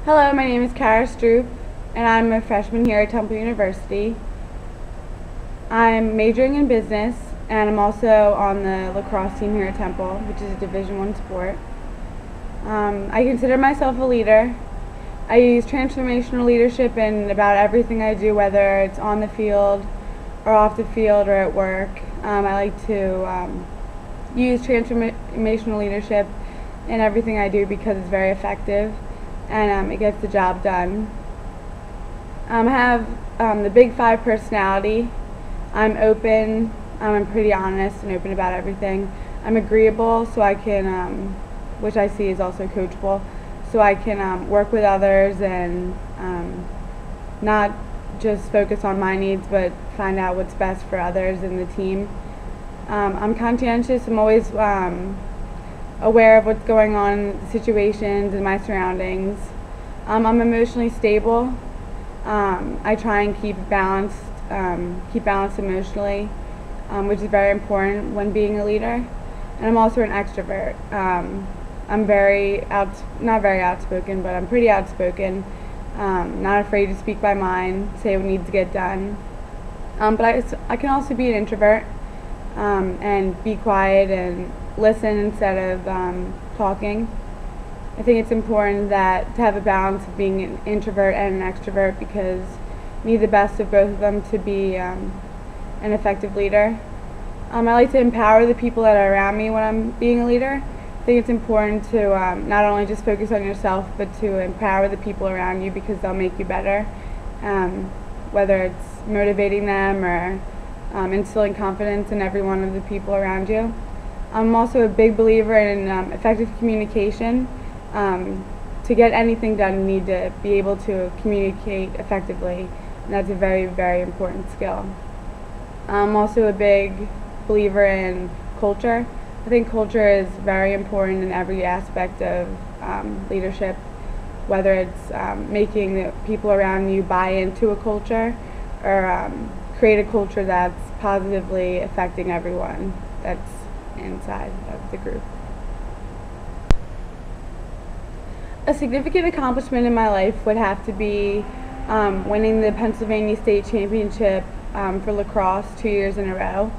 Hello, my name is Kara Stroop, and I'm a freshman here at Temple University. I'm majoring in business, and I'm also on the lacrosse team here at Temple, which is a Division I sport. I consider myself a leader. I use transformational leadership in about everything I do, whether it's on the field or off the field or at work. I like to use transformational leadership in everything I do because it's very effective and it gets the job done. I have the Big Five personality. I'm open, I'm pretty honest and open about everything. I'm agreeable, so I can, which I see is also coachable, so I can work with others and not just focus on my needs, but find out what's best for others in the team. I'm conscientious. I'm always aware of what's going on in the situations and my surroundings. I'm emotionally stable. I try and keep balanced emotionally, which is very important when being a leader. And I'm also an extrovert. I'm not very outspoken, but I'm pretty outspoken. Not afraid to speak my mind, say what needs to get done. But I can also be an introvert and be quiet and listen instead of talking. I think it's important to have a balance of being an introvert and an extrovert because you need the best of both of them to be an effective leader. I like to empower the people that are around me when I'm being a leader. I think it's important to not only just focus on yourself, but to empower the people around you because they'll make you better, whether it's motivating them or instilling confidence in every one of the people around you. I'm also a big believer in effective communication. To get anything done, you need to be able to communicate effectively, and that's a very, very important skill. I'm also a big believer in culture. I think culture is very important in every aspect of leadership, whether it's making the people around you buy into a culture or create a culture that's positively affecting everyone that's inside of the group. A significant accomplishment in my life would have to be winning the Pennsylvania State Championship for lacrosse 2 years in a row.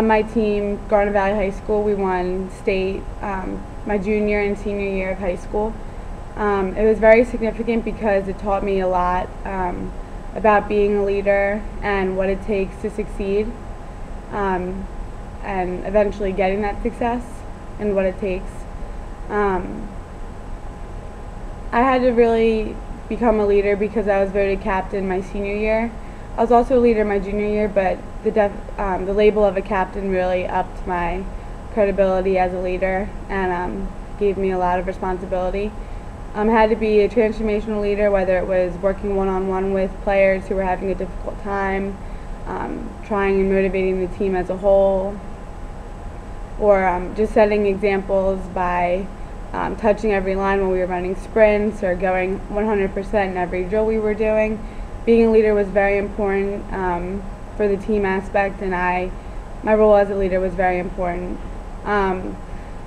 My team, Garnet Valley High School, we won state my junior and senior year of high school. It was very significant because it taught me a lot about being a leader and what it takes to succeed, and eventually getting that success and what it takes. I had to really become a leader because I was voted captain my senior year. I was also a leader my junior year, but the label of a captain really upped my credibility as a leader and gave me a lot of responsibility. I had to be a transformational leader, whether it was working one-on-one with players who were having a difficult time, trying and motivating the team as a whole, or just setting examples by touching every line when we were running sprints or going 100% in every drill we were doing. Being a leader was very important for the team aspect, and my role as a leader was very important. I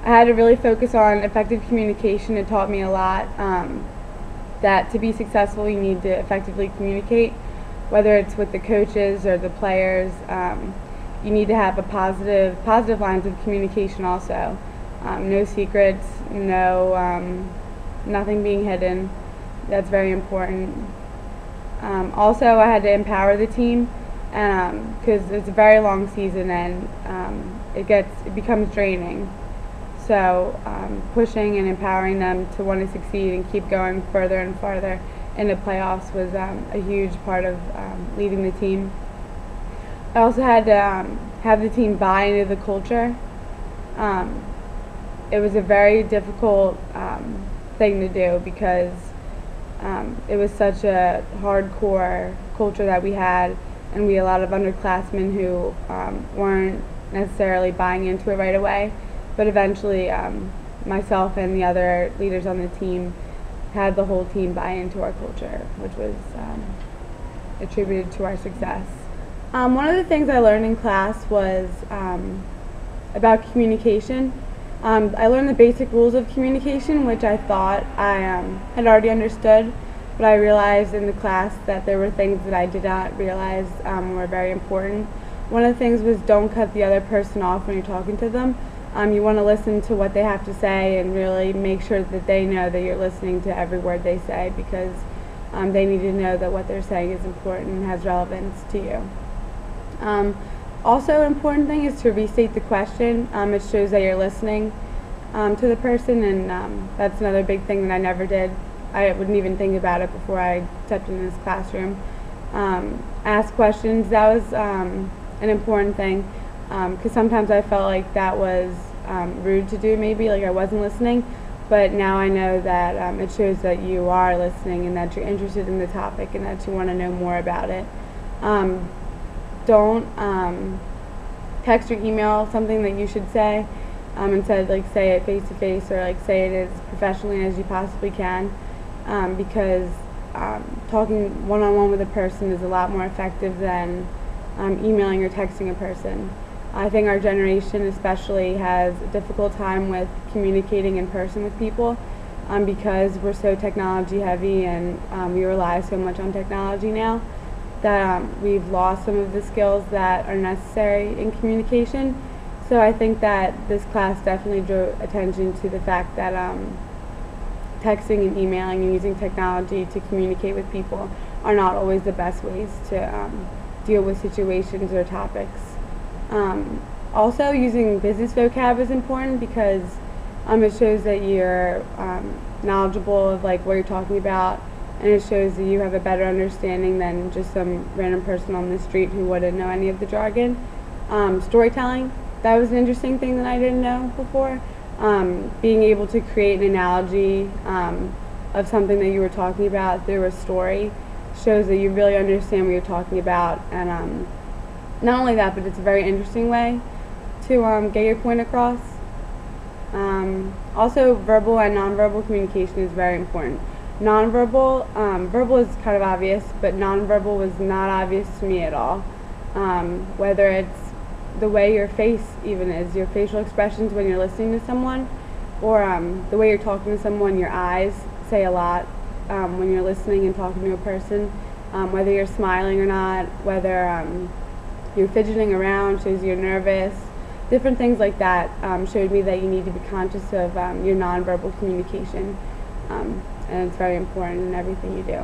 had to really focus on effective communication. It taught me a lot that to be successful you need to effectively communicate, whether it's with the coaches or the players. You need to have a positive lines of communication also. No secrets, nothing being hidden. That's very important. Also, I had to empower the team because it's a very long season and it becomes draining. So pushing and empowering them to want to succeed and keep going further and farther in the playoffs was a huge part of leading the team. I also had to have the team buy into the culture. It was a very difficult thing to do because it was such a hardcore culture that we had, and we had a lot of underclassmen who weren't necessarily buying into it right away. But eventually, myself and the other leaders on the team had the whole team buy into our culture, which was attributed to our success. One of the things I learned in class was about communication. I learned the basic rules of communication, which I thought I had already understood, but I realized in the class that there were things that I did not realize were very important. One of the things was don't cut the other person off when you're talking to them. You want to listen to what they have to say and really make sure that they know that you're listening to every word they say, because they need to know that what they're saying is important and has relevance to you. Also, an important thing is to restate the question. It shows that you're listening to the person, and that's another big thing that I never did. I wouldn't even think about it before I stepped into this classroom. Ask questions, that was an important thing, because sometimes I felt like that was rude to do, maybe, like I wasn't listening, but now I know that it shows that you are listening and that you're interested in the topic and that you want to know more about it. Don't text or email something that you should say. Instead, like, say it face to face, or like say it as professionally as you possibly can, because talking one-on-one with a person is a lot more effective than emailing or texting a person. I think our generation especially has a difficult time with communicating in person with people, because we're so technology heavy and we rely so much on technology now that we've lost some of the skills that are necessary in communication. So I think that this class definitely drew attention to the fact that texting and emailing and using technology to communicate with people are not always the best ways to deal with situations or topics. Also, using business vocab is important, because it shows that you're knowledgeable of like what you're talking about, and it shows that you have a better understanding than just some random person on the street who wouldn't know any of the jargon. Storytelling, that was an interesting thing that I didn't know before. Being able to create an analogy of something that you were talking about through a story shows that you really understand what you're talking about, and not only that, but it's a very interesting way to get your point across. Also, verbal and nonverbal communication is very important. Nonverbal, verbal is kind of obvious, but nonverbal was not obvious to me at all. Whether it's the way your face even is, your facial expressions when you're listening to someone, or the way you're talking to someone, your eyes say a lot when you're listening and talking to a person. Whether you're smiling or not, whether you're fidgeting around shows you're nervous. Different things like that showed me that you need to be conscious of your nonverbal communication, and it's very important in everything you do.